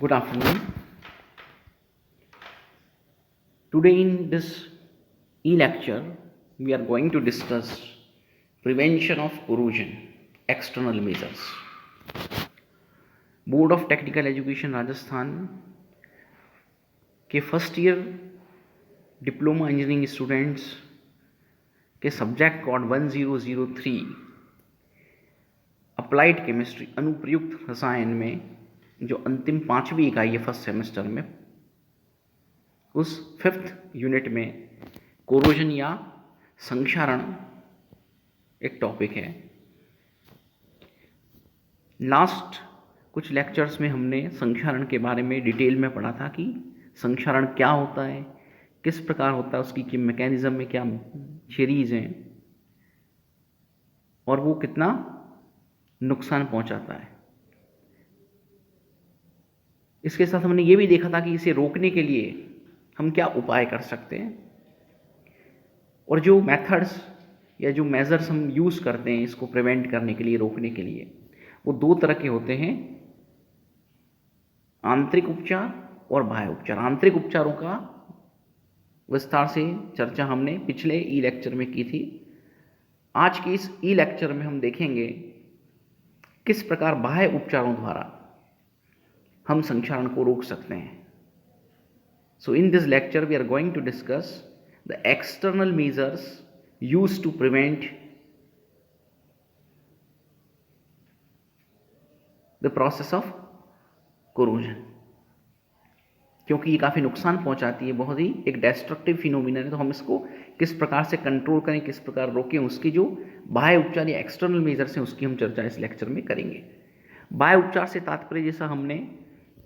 Good afternoon. Today in this e-lecture, we are going to discuss prevention of corrosion, external measures. Board of technical education Rajasthan के first year diploma engineering students के subject code 1003 applied chemistry अनुप्रयुक्त रसायन में जो अंतिम 5वीं इकाई है फर्स्ट सेमेस्टर में, उस 5th यूनिट में कोरोजन या संक्षारण एक टॉपिक है। लास्ट कुछ लेक्चर्स में हमने संक्षारण के बारे में डिटेल में पढ़ा था कि संक्षारण क्या होता है, किस प्रकार होता है, उसकी मैकेनिज्म में क्या थियरीज हैं और वो कितना नुकसान पहुंचाता है। इसके साथ हमने ये भी देखा था कि इसे रोकने के लिए हम क्या उपाय कर सकते हैं और जो मेथड्स या जो मेजर्स हम यूज़ करते हैं इसको प्रिवेंट करने के लिए, रोकने के लिए, वो दो तरह के होते हैं, आंतरिक उपचार और बाह्य उपचार। आंतरिक उपचारों का विस्तार से चर्चा हमने पिछले ई लेक्चर में की थी। आज के इस ई लेक्चर में हम देखेंगे किस प्रकार बाह्य उपचारों द्वारा हम संक्षारण को रोक सकते हैं। So in this lecture we are going to discuss the external measures used to prevent the process of corrosion, क्योंकि ये काफ़ी नुकसान पहुंचाती है, बहुत ही एक डेस्ट्रक्टिव फिनोमिना है। तो हम इसको किस प्रकार से कंट्रोल करें, किस प्रकार रोकें, उसकी जो बाह्य उपचार या एक्सटर्नल मेजर्स हैं उसकी हम चर्चा इस लेक्चर में करेंगे। बाह्य उपचार से तात्पर्य, जैसा हमने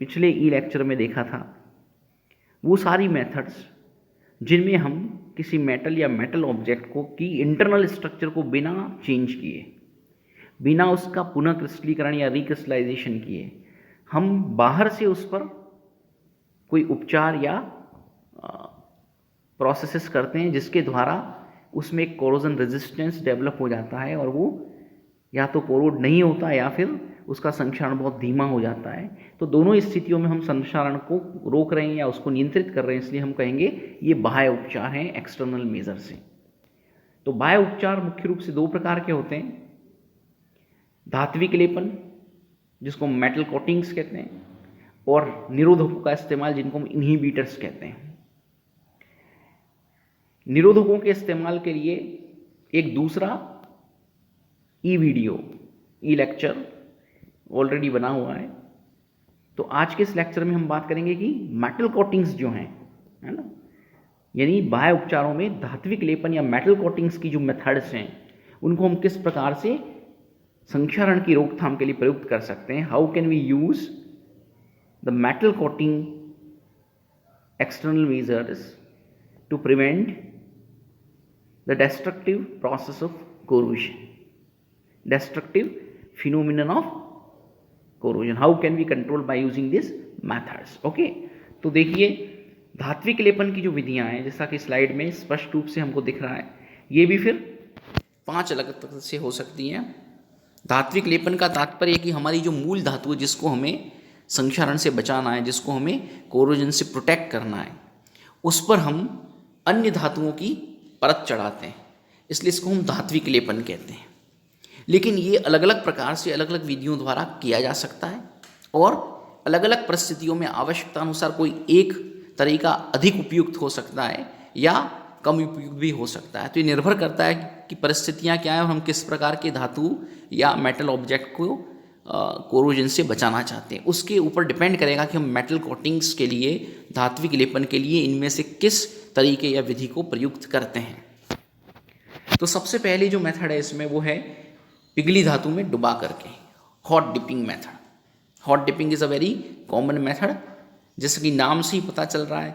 पिछले ई लेक्चर में देखा था, वो सारी मेथड्स जिनमें हम किसी मेटल या मेटल ऑब्जेक्ट को की इंटरनल स्ट्रक्चर को बिना चेंज किए, बिना उसका पुनः क्रिस्टलीकरण या रिक्रिस्टलाइजेशन किए, हम बाहर से उस पर कोई उपचार या प्रोसेसेस करते हैं जिसके द्वारा उसमें एक कोरोजन रेजिस्टेंस डेवलप हो जाता है और वो या तो कोरोड नहीं होता या फिर उसका संक्षारण बहुत धीमा हो जाता है। तो दोनों स्थितियों में हम संक्षारण को रोक रहे हैं या उसको नियंत्रित कर रहे हैं, इसलिए हम कहेंगे ये बाह्य उपचार हैं, एक्सटर्नल मेजर से। तो बाह्य उपचार मुख्य रूप से दो प्रकार के होते हैं, धात्विक लेपन जिसको मेटल कोटिंग्स कहते हैं और निरोधकों का इस्तेमाल जिनको हम इनहिबिटर्स कहते हैं। निरोधकों के इस्तेमाल के लिए एक दूसरा ई वीडियो, ई लेक्चर ऑलरेडी बना हुआ है। तो आज के इस लेक्चर में हम बात करेंगे कि मेटल कोटिंग्स जो हैं, है ना, यानी बाह्य उपचारों में धात्विक लेपन या मेटल कोटिंग्स की जो मेथड्स हैं उनको हम किस प्रकार से संक्षारण की रोकथाम के लिए प्रयुक्त कर सकते हैं। How can we use the metal coating external measures to prevent the destructive process of corrosion, destructive phenomenon of corrosion. How can we control by using these methods? Okay, तो देखिए धात्विक लेपन की जो विधियां हैं, जैसा कि स्लाइड में स्पष्ट रूप से हमको दिख रहा है, ये भी फिर 5 अलग तरह से हो सकती हैं। धात्विक लेपन का तात्पर्य कि हमारी जो मूल धातु है जिसको हमें संक्षारण से बचाना है, जिसको हमें कोरोजन से प्रोटेक्ट करना है, उस पर हम अन्य धातुओं की परत चढ़ाते हैं, इसलिए इसको हम धात्विक लेपन कहते हैं। लेकिन ये अलग अलग प्रकार से अलग अलग विधियों द्वारा किया जा सकता है और अलग अलग परिस्थितियों में आवश्यकता अनुसार कोई एक तरीका अधिक उपयुक्त हो सकता है या कम उपयुक्त भी हो सकता है। तो ये निर्भर करता है कि परिस्थितियाँ क्या हैं और हम किस प्रकार के धातु या मेटल ऑब्जेक्ट को कोरोजन से बचाना चाहते हैं, उसके ऊपर डिपेंड करेगा कि हम मेटल कोटिंग्स के लिए, धात्विक लेपन के लिए इनमें से किस तरीके या विधि को प्रयुक्त करते हैं। तो सबसे पहले जो मेथड है इसमें वो है पिघली धातु में डुबा करके, hot dipping method. Hot dipping is a very common method, जैसे कि नाम से ही पता चल रहा है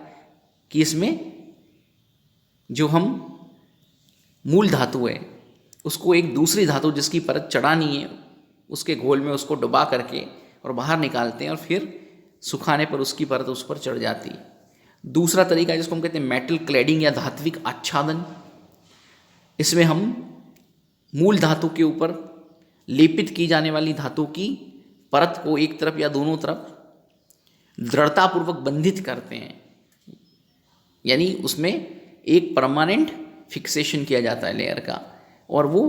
कि इसमें जो हम मूल धातु है उसको एक दूसरी धातु जिसकी परत चढ़ानी है उसके घोल में उसको डुबा करके और बाहर निकालते हैं और फिर सुखाने पर उसकी परत उस पर चढ़ जाती है। दूसरा तरीका जिसको हम कहते हैं मेटल क्लैडिंग या धात्विक आच्छादन, इसमें हम मूल धातु के ऊपर लेपित की जाने वाली धातु की परत को एक तरफ या दोनों तरफ दृढ़तापूर्वक बंधित करते हैं, यानी उसमें एक परमानेंट फिक्सेशन किया जाता है लेयर का, और वो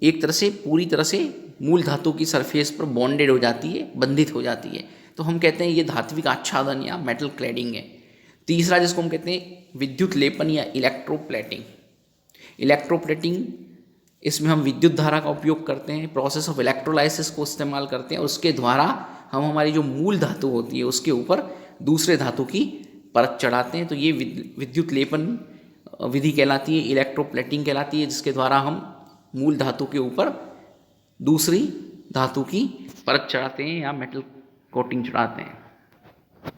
एक तरह से पूरी तरह से मूल धातु की सरफेस पर बॉन्डेड हो जाती है, बंधित हो जाती है। तो हम कहते हैं ये धात्विक आच्छादन या मेटल क्लैडिंग है। तीसरा जिसको हम कहते हैं विद्युत लेपन या इलेक्ट्रोप्लेटिंग। इलेक्ट्रोप्लेटिंग, इसमें हम विद्युत धारा का उपयोग करते हैं, प्रोसेस ऑफ इलेक्ट्रोलाइसिस को इस्तेमाल करते हैं, उसके द्वारा हम हमारी जो मूल धातु होती है उसके ऊपर दूसरे धातु की परत चढ़ाते हैं। तो ये विद्युत लेपन विधि कहलाती है, इलेक्ट्रोप्लेटिंग कहलाती है, जिसके द्वारा हम मूल धातु के ऊपर दूसरी धातु की परत चढ़ाते हैं या मेटल कोटिंग चढ़ाते हैं।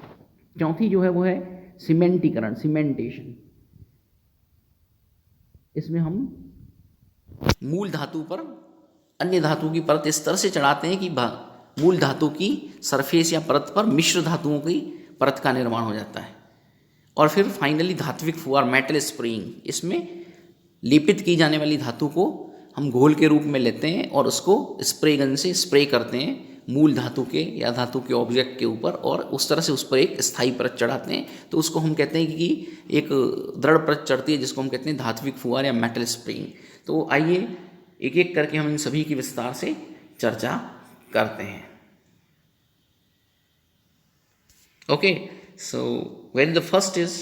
चौथी जो है वो है सीमेंटीकरण, सीमेंटेशन। इसमें हम मूल धातु पर अन्य धातु की परत इस तरह से चढ़ाते हैं कि मूल धातु की सरफेस या परत पर मिश्र धातुओं की परत का निर्माण हो जाता है। और फिर फाइनली धात्विक फुहार, मेटल स्प्रेइंग। इसमें लेपित की जाने वाली धातु को हम घोल के रूप में लेते हैं और उसको स्प्रे गन से स्प्रे करते हैं मूल धातु के या धातु के ऑब्जेक्ट के ऊपर, और उस तरह से उस पर एक स्थायी परत चढ़ाते हैं। तो उसको हम कहते हैं कि एक दृढ़ परत चढ़ती है, जिसको हम कहते हैं धात्विक फुहार या मेटल स्प्रेइंग। तो आइए एक एक करके हम इन सभी की विस्तार से चर्चा करते हैं। Okay, so very the first is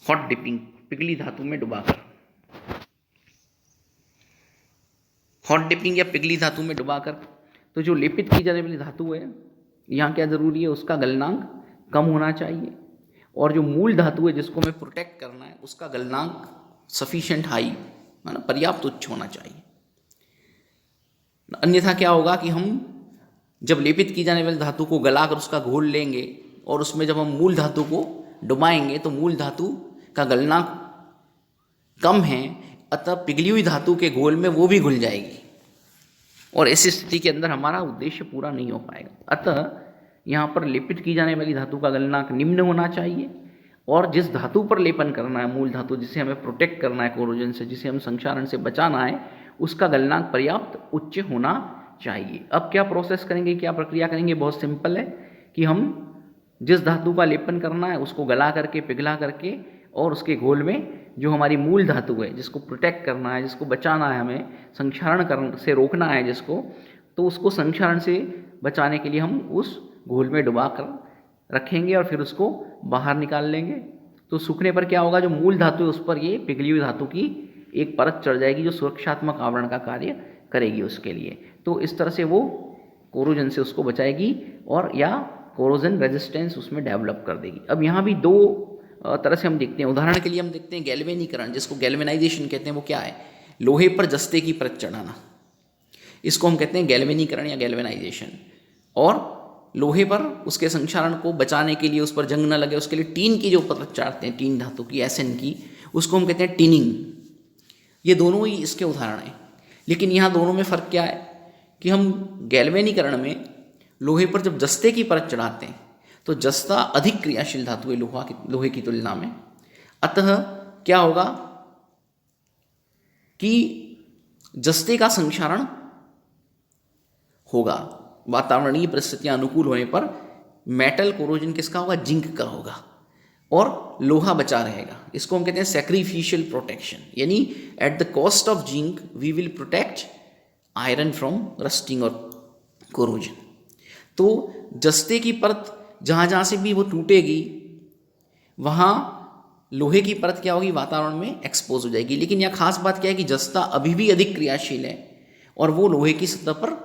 hot dipping, पिघली धातु में डुबाकर। हॉट डिपिंग या पिघली धातु में डुबाकर, तो जो लेपित की जाने वाली धातु है, यहाँ क्या जरूरी है, उसका गलनांक कम होना चाहिए, और जो मूल धातु है जिसको हमें प्रोटेक्ट करना है उसका गलनांक सफिशिएंट हाई, माना पर्याप्त उच्च होना चाहिए। अन्यथा क्या होगा कि हम जब लेपित की जाने वाली धातु को गलाकर उसका घोल लेंगे और उसमें जब हम मूल धातु को डुबाएंगे तो मूल धातु का गलनांक कम है, अतः पिघली हुई धातु के घोल में वो भी घुल जाएगी, और ऐसी स्थिति के अंदर हमारा उद्देश्य पूरा नहीं हो पाएगा। अतः यहाँ पर लेपित की जाने वाली धातु का गलनांक निम्न होना चाहिए, और जिस धातु पर लेपन करना है, मूल धातु जिसे हमें प्रोटेक्ट करना है कोरोजन से, जिसे हम संक्षारण से बचाना है, उसका गलनांक पर्याप्त उच्च होना चाहिए। अब क्या प्रोसेस करेंगे, क्या प्रक्रिया करेंगे, बहुत सिंपल है कि हम जिस धातु का लेपन करना है उसको गला करके, पिघला करके, और उसके घोल में जो हमारी मूल धातु है जिसको प्रोटेक्ट करना है, जिसको बचाना है, हमें संक्षारण से रोकना है जिसको, तो उसको संक्षारण से बचाने के लिए हम उस घोल में डुबा कर रखेंगे और फिर उसको बाहर निकाल लेंगे। तो सूखने पर क्या होगा, जो मूल धातु है उस पर ये पिघली हुई धातु की एक परत चढ़ जाएगी जो सुरक्षात्मक आवरण का कार्य करेगी उसके लिए। तो इस तरह से वो कोरोजन से उसको बचाएगी और या कोरोजन रेजिस्टेंस उसमें डेवलप कर देगी। अब यहाँ भी दो तरह से हम देखते हैं। उदाहरण के लिए हम देखते हैं गैल्वेनीकरण, जिसको गैल्वेनाइजेशन कहते हैं। वो क्या है, लोहे पर जस्ते की परत चढ़ाना, इसको हम कहते हैं गैल्वेनीकरण या गैल्वेनाइजेशन। और लोहे पर उसके संक्षारण को बचाने के लिए, उस पर जंग न लगे उसके लिए टीन की जो परत चढ़ाते हैं, टीन धातु की, एसएन की, उसको हम कहते हैं टिनिंग। ये दोनों ही इसके उदाहरण हैं। लेकिन यहाँ दोनों में फ़र्क क्या है कि हम गैल्वेनीकरण में लोहे पर जब जस्ते की परत चढ़ाते हैं तो जस्ता अधिक क्रियाशील धातु है लोहे की तुलना में। अतः क्या होगा कि जस्ते का संक्षारण होगा, वातावरणीय परिस्थितियां अनुकूल होने पर मेटल कोरोजन किसका होगा, जिंक का होगा, और लोहा बचा रहेगा। इसको हम कहते हैं सैक्रिफिशियल प्रोटेक्शन, यानी at the cost of zinc we will protect iron from rusting और कोरोजन। तो जस्ते की परत जहाँ जहाँ से भी वो टूटेगी वहाँ लोहे की परत क्या होगी, वातावरण में एक्सपोज हो जाएगी। लेकिन यह खास बात क्या है कि जस्ता अभी भी अधिक क्रियाशील है और वो लोहे की सतह पर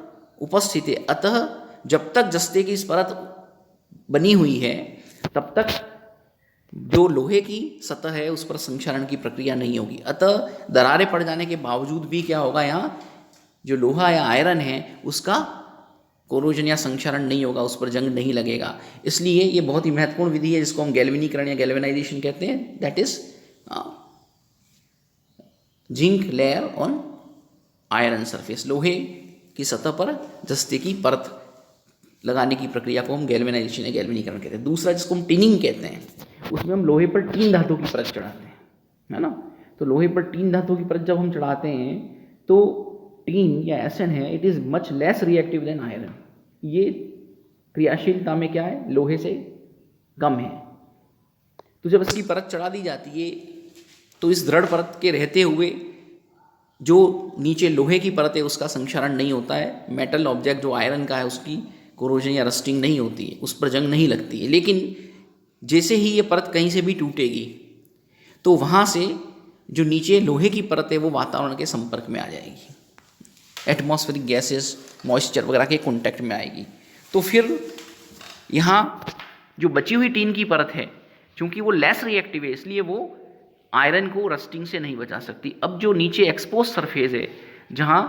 उपस्थित है। अतः जब तक जस्ते की इस परत बनी हुई है तब तक जो लोहे की सतह है उस पर संक्षारण की प्रक्रिया नहीं होगी। अतः दरारें पड़ जाने के बावजूद भी क्या होगा, यहाँ जो लोहा या आयरन है उसका कोरोजन या संक्षारण नहीं होगा, उस पर जंग नहीं लगेगा। इसलिए ये बहुत ही महत्वपूर्ण विधि है जिसको हम गैल्वेनीकरण या गैल्वेनाइजेशन कहते हैं। That is zinc layer on iron surface, लोहे की सतह पर जस्ते की परत लगाने की प्रक्रिया को हम गैल्वेनाइजेशन या गैल्वेनीकरण कहते हैं। दूसरा जिसको हम टिनिंग कहते हैं, उसमें हम लोहे पर टीन धातु की परत चढ़ाते हैं, है ना। तो लोहे पर टीन धातु की परत जब हम चढ़ाते हैं तो टीन या एसएन है, it is much less reactive than iron. ये क्रियाशीलता में क्या है, लोहे से कम है। तो जब इसकी परत चढ़ा दी जाती है तो इस दृढ़ परत के रहते हुए जो नीचे लोहे की परत है उसका संक्षारण नहीं होता है। मेटल ऑब्जेक्ट जो आयरन का है उसकी कोरोजन या रस्टिंग नहीं होती है, उस पर जंग नहीं लगती है। लेकिन जैसे ही ये परत कहीं से भी टूटेगी तो वहाँ से जो नीचे लोहे की परत है वो वातावरण के संपर्क में आ जाएगी, एटमॉस्फेरिक गैसेस, मॉइस्चर वगैरह के कॉन्टैक्ट में आएगी। तो फिर यहाँ जो बची हुई टीन की परत है, चूंकि वो लेस रिएक्टिव है इसलिए वो आयरन को रस्टिंग से नहीं बचा सकती। अब जो नीचे एक्सपोज सरफेस है, जहाँ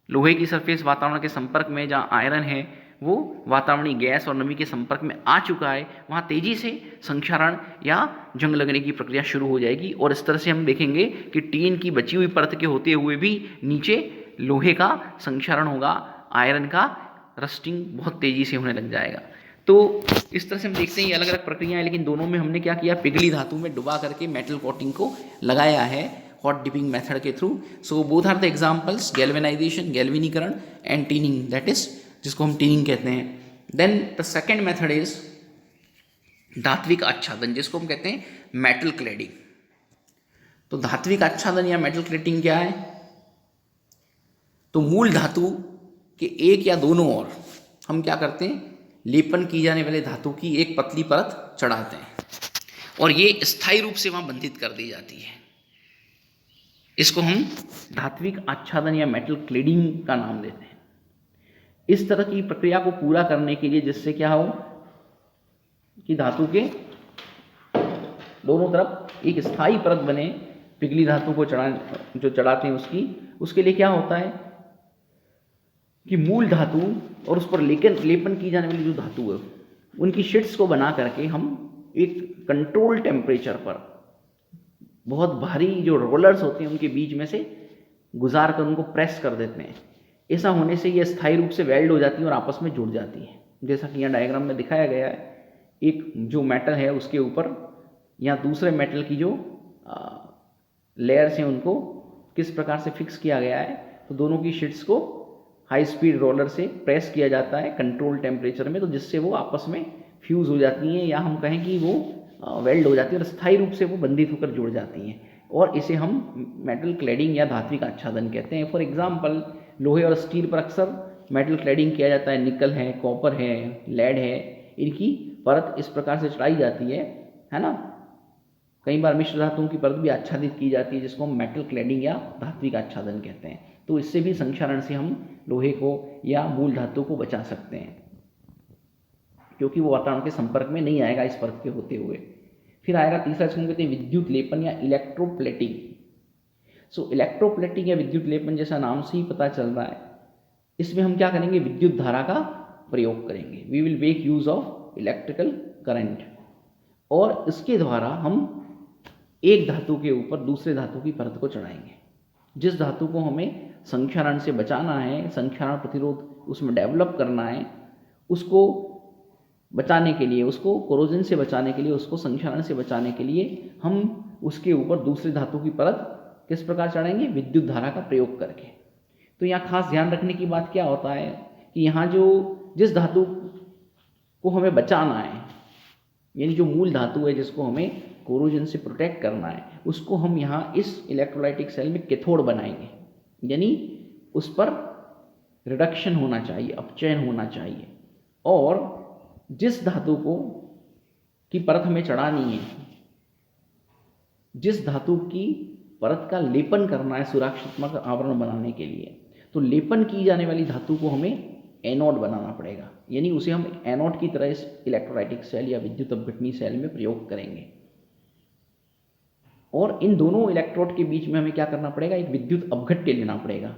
लोहे की सरफेस वातावरण के संपर्क में, जहाँ आयरन है वो वातावरणीय गैस और नमी के संपर्क में आ चुका है, वहाँ तेजी से संक्षारण या जंग लगने की प्रक्रिया शुरू हो जाएगी। और इस तरह से हम देखेंगे कि टीन की बची हुई परत के होते हुए भी नीचे लोहे का संक्षारण होगा, आयरन का रस्टिंग बहुत तेजी से होने लग जाएगा। तो इस तरह से हम देखते हैं ये अलग अलग प्रक्रियाएं हैं, लेकिन दोनों में हमने क्या किया, पिघली धातु में डुबा करके मेटल कोटिंग को लगाया है हॉट डिपिंग मेथड के through. So both are the examples, galvanization, गैल्वेनीकरण, एंड टीनिंग, दैट इज जिसको हम टीनिंग कहते हैं। Then the second method is धात्विक आच्छादन, जिसको हम कहते हैं मेटल क्लेडिंग। तो धात्विक आच्छादन या मेटल क्लेडिंग क्या है? तो मूल धातु के एक या दोनों ओर हम क्या करते हैं, लेपन की जाने वाले धातु की एक पतली परत चढ़ाते हैं और ये स्थायी रूप से वहां बंधित कर दी जाती है। इसको हम धात्विक आच्छादन या मेटल क्लेडिंग का नाम देते हैं। इस तरह की प्रक्रिया को पूरा करने के लिए, जिससे क्या हो कि धातु के दोनों तरफ एक स्थायी परत बने, पिघली धातु को जो चढ़ाते हैं उसके लिए क्या होता है कि मूल धातु और उस पर लेपन की जाने वाली जो धातु है उनकी शीट्स को बना करके हम एक कंट्रोल टेम्परेचर पर बहुत भारी जो रोलर्स होते हैं उनके बीच में से गुजार कर उनको प्रेस कर देते हैं। ऐसा होने से ये स्थायी रूप से वेल्ड हो जाती है और आपस में जुड़ जाती है। जैसा कि यहाँ डायग्राम में दिखाया गया है, एक जो मेटल है उसके ऊपर या दूसरे मेटल की जो लेयर्स हैं उनको किस प्रकार से फिक्स किया गया है। तो दोनों की शीट्स को हाई स्पीड रोलर से प्रेस किया जाता है कंट्रोल टेम्परेचर में, तो जिससे वो आपस में फ्यूज़ हो जाती हैं, या हम कहें कि वो वेल्ड हो जाती है और स्थायी रूप से वो बंधित होकर जुड़ जाती हैं। और इसे हम मेटल क्लेडिंग या धात्विक आच्छादन कहते हैं। फॉर एग्जांपल, लोहे और स्टील पर अक्सर मेटल क्लेडिंग किया जाता है। निकल है, कॉपर है, लेड है, इनकी परत इस प्रकार से चढ़ाई जाती है ना। कई बार मिश्र धातुओं की परत भी आच्छादित की जाती है, जिसको हम मेटल क्लेडिंग या धात्विक आच्छादन कहते हैं। तो इससे भी संक्षारण से हम लोहे को या मूल धातु को बचा सकते हैं, क्योंकि वो वातावरण के संपर्क में नहीं आएगा इस परत के होते हुए। फिर आएगा तीसरा, जिसको कहते हैं विद्युत लेपन या इलेक्ट्रोप्लेटिंग। सो इलेक्ट्रोप्लेटिंग या विद्युत लेपन, जैसा नाम से ही पता चल रहा है, इसमें हम क्या करेंगे, विद्युत धारा का प्रयोग करेंगे। We will make use of electrical current, और इसके द्वारा हम एक धातु के ऊपर दूसरे धातु की परत को चढ़ाएंगे। जिस धातु को हमें संक्षारण से बचाना है, संक्षारण प्रतिरोध उसमें डेवलप करना है, उसको बचाने के लिए, उसको कोरोजन से बचाने के लिए, उसको संक्षारण से बचाने के लिए हम उसके ऊपर दूसरे धातु की परत किस प्रकार चढ़ाएंगे, विद्युत धारा का प्रयोग करके। तो यहाँ खास ध्यान रखने की बात क्या होता है कि यहाँ जिस धातु को हमें बचाना है, यानी जो मूल धातु है जिसको हमें कोरोजन से प्रोटेक्ट करना है, उसको हम यहाँ इस इलेक्ट्रोलाइटिक सेल में कैथोड बनाएंगे। यानी उस पर रिडक्शन होना चाहिए, अपचयन होना चाहिए। और जिस धातु की परत हमें चढ़ानी है, जिस धातु की परत का लेपन करना है सुरक्षात्मक आवरण बनाने के लिए, तो लेपन की जाने वाली धातु को हमें एनोड बनाना पड़ेगा। यानी उसे हम एनोड की तरह इस इलेक्ट्रोलाइटिक सेल या विद्युत अपघटनी सेल में प्रयोग करेंगे। और इन दोनों इलेक्ट्रोड के बीच में हमें क्या करना पड़ेगा, एक विद्युत अपघट्य लेना पड़ेगा,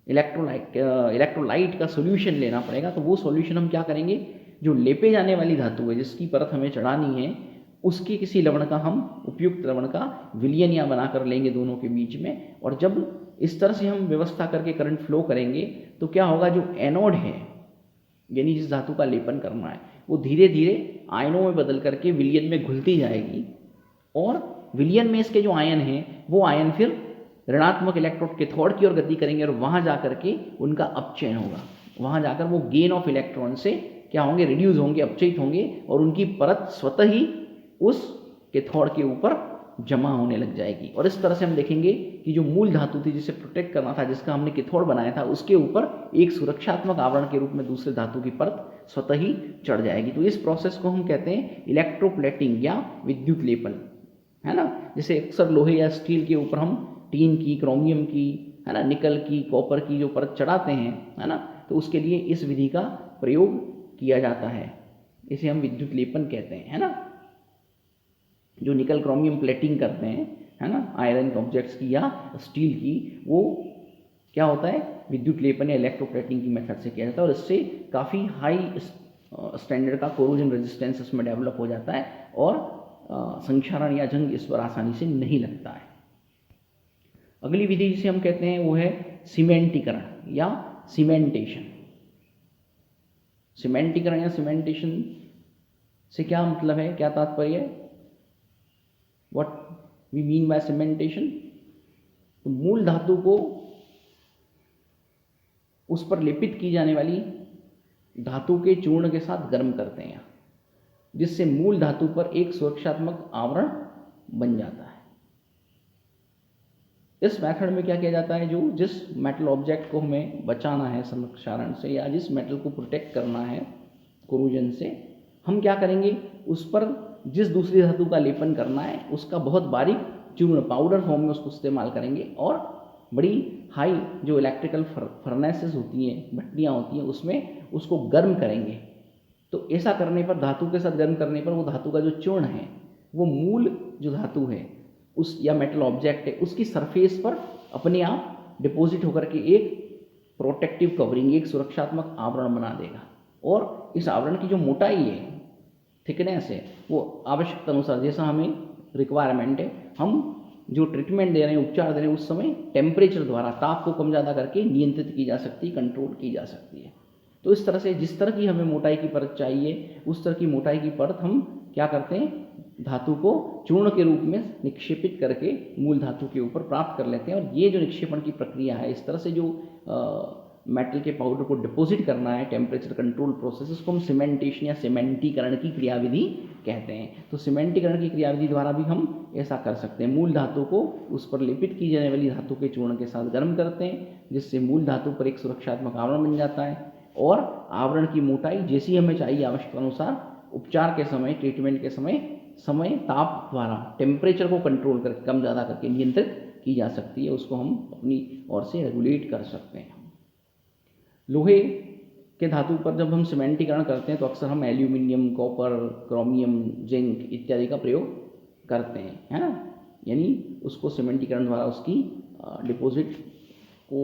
इलेक्ट्रोलाइट का सोल्यूशन लेना पड़ेगा। तो वो सोल्यूशन हम क्या करेंगे, जो लेपे जाने वाली धातु है जिसकी परत हमें चढ़ानी है, उसके किसी लवण का हम उपयुक्त लवण का विलयन या बनाकर लेंगे दोनों के बीच में। और जब इस तरह से हम व्यवस्था करके करंट फ्लो करेंगे तो क्या होगा, जो एनोड है यानी जिस धातु का लेपन करना है, वो धीरे धीरे आयनों में बदल करके विलयन में घुलती जाएगी। और विलयन में इसके जो आयन हैं वो आयन फिर ऋणात्मक इलेक्ट्रोड कैथोड की ओर गति करेंगे और वहाँ जा करके उनका अपचयन होगा। वहाँ जाकर वो गेन ऑफ इलेक्ट्रॉन से क्या होंगे, रिड्यूस होंगे, अपचयित होंगे और उनकी परत स्वतः ही उस कैथोड के ऊपर जमा होने लग जाएगी। और इस तरह से हम देखेंगे कि जो मूल धातु थी जिसे प्रोटेक्ट करना था, जिसका हमने कैथोड बनाया था, उसके ऊपर एक सुरक्षात्मक आवरण के रूप में दूसरे धातु की परत स्वतः ही चढ़ जाएगी। तो इस प्रोसेस को हम कहते हैं इलेक्ट्रोप्लेटिंग या विद्युत लेपन, है ना। जैसे अक्सर लोहे या स्टील के ऊपर हम टीन की, क्रोमियम की, है ना, निकल की, कॉपर की जो परत चढ़ाते हैं, है ना, तो उसके लिए इस विधि का प्रयोग किया जाता है। इसे हम विद्युत लेपन कहते हैं, है ना। जो निकल क्रोमियम प्लेटिंग करते हैं, है ना, आयरन ऑब्जेक्ट्स की या स्टील की, वो क्या होता है, विद्युत लेपन या इलेक्ट्रोप्लेटिंग की मेथड से किया जाता है और इससे काफ़ी हाई स्टैंडर्ड का कोरोजन रेजिस्टेंस इसमें डेवलप हो जाता है और संक्षारण या जंग इस पर आसानी से नहीं लगता है। अगली विधि जिसे हम कहते हैं वो है सीमेंटीकरण या सीमेंटेशन। सीमेंटीकरण या सीमेंटेशन से क्या मतलब है, क्या तात्पर्य है, what we mean by cementation. तो मूल धातु को उस पर लेपित की जाने वाली धातु के चूर्ण के साथ गर्म करते हैं, जिससे मूल धातु पर एक सुरक्षात्मक आवरण बन जाता है। इस मेथड में क्या किया जाता है, जो जिस मेटल ऑब्जेक्ट को हमें बचाना है संक्षारण से या जिस मेटल को प्रोटेक्ट करना है कोरोजन से, हम क्या करेंगे, उस पर जिस दूसरी धातु का लेपन करना है उसका बहुत बारीक चूर्ण पाउडर फॉर्म में उसको इस्तेमाल करेंगे और बड़ी हाई जो इलेक्ट्रिकल फर्नेसेस होती हैं, भट्टियाँ होती हैं, उसमें उसको गर्म करेंगे। तो ऐसा करने पर, धातु के साथ गर्म करने पर, वो धातु का जो चूर्ण है वो मूल जो धातु है उस या मेटल ऑब्जेक्ट है उसकी सरफेस पर अपने आप डिपॉजिट होकर के एक प्रोटेक्टिव कवरिंग, एक सुरक्षात्मक आवरण बना देगा। और इस आवरण की जो मोटाई है, थिकनेस है, वो आवश्यकता अनुसार जैसा हमें रिक्वायरमेंट है, हम जो ट्रीटमेंट दे रहे हैं, उपचार दे रहे हैं, उस समय टेम्परेचर द्वारा, ताप को कम ज़्यादा करके नियंत्रित की जा सकती है, कंट्रोल की जा सकती है। तो इस तरह से जिस तरह की हमें मोटाई की परत चाहिए उस तरह की मोटाई की परत हम क्या करते हैं, धातु को चूर्ण के रूप में निक्षेपित करके मूल धातु के ऊपर प्राप्त कर लेते हैं। और ये जो निक्षेपण की प्रक्रिया है, इस तरह से जो मेटल के पाउडर को डिपॉजिट करना है, टेम्परेचर कंट्रोल प्रोसेस, उसको हम सीमेंटेशन या सीमेंटीकरण की क्रियाविधि कहते हैं। तो सीमेंटीकरण की क्रियाविधि द्वारा भी हम ऐसा कर सकते हैं, मूल धातु को उस पर लेपित की जाने वाली धातु के चूर्ण के साथ गर्म करते हैं, जिससे मूल धातु पर एक सुरक्षात्मक आवरण बन जाता है और आवरण की मोटाई जैसी हमें चाहिए आवश्यकता अनुसार उपचार के समय, ट्रीटमेंट के समय ताप द्वारा, टेम्परेचर को कंट्रोल करके, कम ज़्यादा करके नियंत्रित की जा सकती है। उसको हम अपनी ओर से रेगुलेट कर सकते हैं। लोहे के धातु पर जब हम सीमेंटीकरण करते हैं तो अक्सर हम एल्यूमिनियम, कॉपर, क्रोमियम, जिंक इत्यादि का प्रयोग करते हैं, है ना। यानी उसको सीमेंटीकरण द्वारा उसकी डिपॉजिट को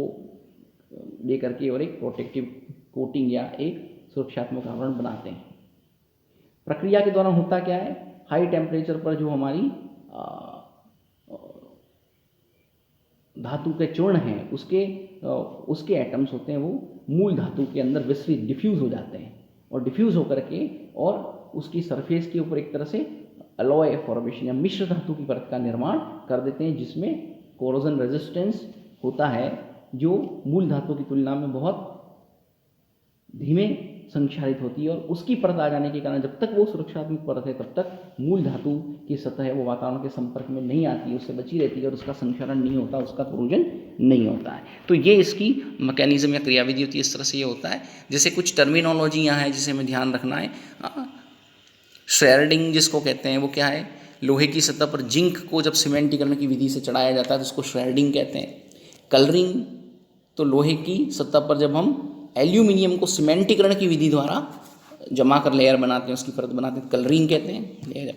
दे करके और एक प्रोटेक्टिव कोटिंग या एक सुरक्षात्मक आवरण बनाते हैं। प्रक्रिया के दौरान होता क्या है, हाई टेम्परेचर पर जो हमारी धातु के चूर्ण हैं उसके एटम्स होते हैं, वो मूल धातु के अंदर विस्तृत डिफ्यूज़ हो जाते हैं और डिफ्यूज़ होकर के और उसकी सरफेस के ऊपर एक तरह से अलॉय फॉर्मेशन या मिश्र धातु की परत का निर्माण कर देते हैं, जिसमें कोरोजन रेजिस्टेंस होता है जो मूल धातु की तुलना में बहुत धीमे संक्षारित होती है। और उसकी परत आ जाने के कारण जब तक वो सुरक्षात्मक परत है तब तक मूल धातु की सतह है वो वातावरण के संपर्क में नहीं आती, उससे बची रहती है और उसका संक्षारण नहीं होता, उसका कोरोजन नहीं होता है। तो ये इसकी मैकेनिज्म या क्रियाविधि होती है, इस तरह से ये होता है। जैसे कुछ टर्मिनोलॉजी यहाँ है जिसे हमें ध्यान रखना है। श्रेडिंग जिसको कहते हैं वो क्या है, लोहे की सतह पर जिंक को जब सीमेंटीकरण की विधि से चढ़ाया जाता है तो उसको श्रेडिंग कहते हैं। कलरिंग, तो लोहे की सतह पर जब हम एल्यूमिनियम को सीमेंटीकरण की विधि द्वारा जमा कर लेयर बनाते हैं, उसकी परत बनाते हैं, कलरिंग कहते हैं।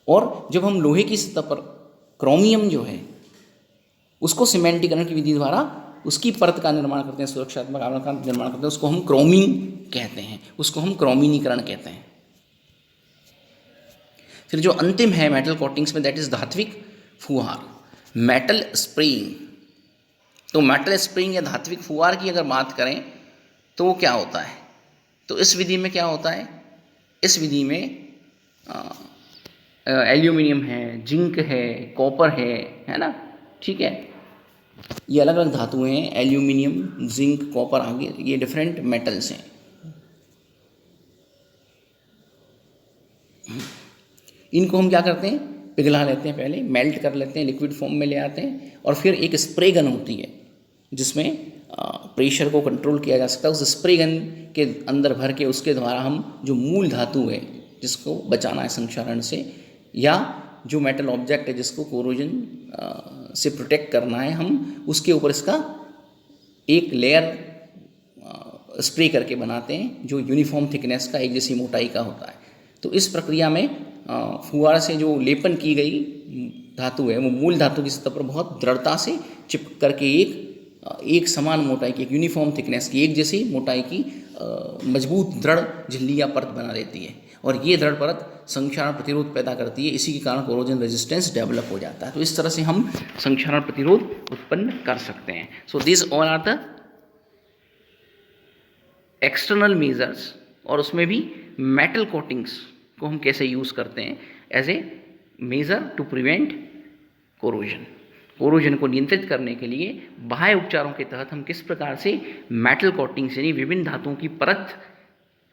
और जब हम लोहे की सतह पर क्रोमियम जो है उसको सीमेंटीकरण की विधि द्वारा उसकी परत का निर्माण करते हैं, सुरक्षात्मक आवरण का निर्माण करते हैं, उसको हम क्रोमिंग कहते हैं, उसको हम क्रोमिनीकरण कहते हैं। फिर जो अंतिम है मेटल कोटिंग्स में, दैट इज धात्विक फुहार, मेटल स्प्रेइंग। तो मेटल स्प्रेइंग या धात्विक फुहार की अगर बात करें तो वो क्या होता है, तो इस विधि में क्या होता है, इस विधि में एल्यूमिनियम है, जिंक है, कॉपर है ना, ठीक है, ये अलग अलग धातुएं हैं, एल्यूमिनियम, जिंक, कॉपर, आगे ये डिफरेंट मेटल्स हैं। इनको हम क्या करते हैं, पिघला लेते हैं, पहले मेल्ट कर लेते हैं, लिक्विड फॉर्म में ले आते हैं, और फिर एक स्प्रे गन होती है जिसमें प्रेशर को कंट्रोल किया जा सकता है। उस स्प्रे गन के अंदर भर के उसके द्वारा हम जो मूल धातु है जिसको बचाना है संक्षारण से, या जो मेटल ऑब्जेक्ट है जिसको कोरोजन से प्रोटेक्ट करना है, हम उसके ऊपर इसका एक लेयर स्प्रे करके बनाते हैं जो यूनिफॉर्म थिकनेस का, एक जैसी मोटाई का होता है। तो इस प्रक्रिया में फुहार से जो लेपन की गई धातु है वो मूल धातु की सतह पर बहुत दृढ़ता से चिपक करके एक समान मोटाई की, एक यूनिफॉर्म थिकनेस की, एक जैसी मोटाई की मजबूत दृढ़ झिल्ली या परत बना देती है, और ये दृढ़ परत संक्षारण प्रतिरोध पैदा करती है। इसी के कारण कोरोजन रेजिस्टेंस डेवलप हो जाता है। तो इस तरह से हम संक्षारण प्रतिरोध उत्पन्न कर सकते हैं। So this all are the external measures, और उसमें भी मेटल कोटिंग्स को हम कैसे यूज़ करते हैं as a measure to prevent corrosion. Corrosion को नियंत्रित करने के लिए बाह्य उपचारों के तहत हम किस प्रकार से मेटल कोटिंग्स यानी विभिन्न धातुओं की परत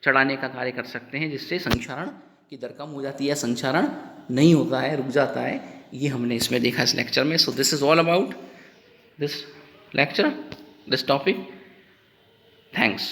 चढ़ाने का कार्य कर सकते हैं, जिससे संक्षारण की दर कम हो जाती है, संक्षारण नहीं होता है, रुक जाता है। ये हमने इसमें देखा इस लेक्चर में। So this is all about this lecture, this topic. Thanks.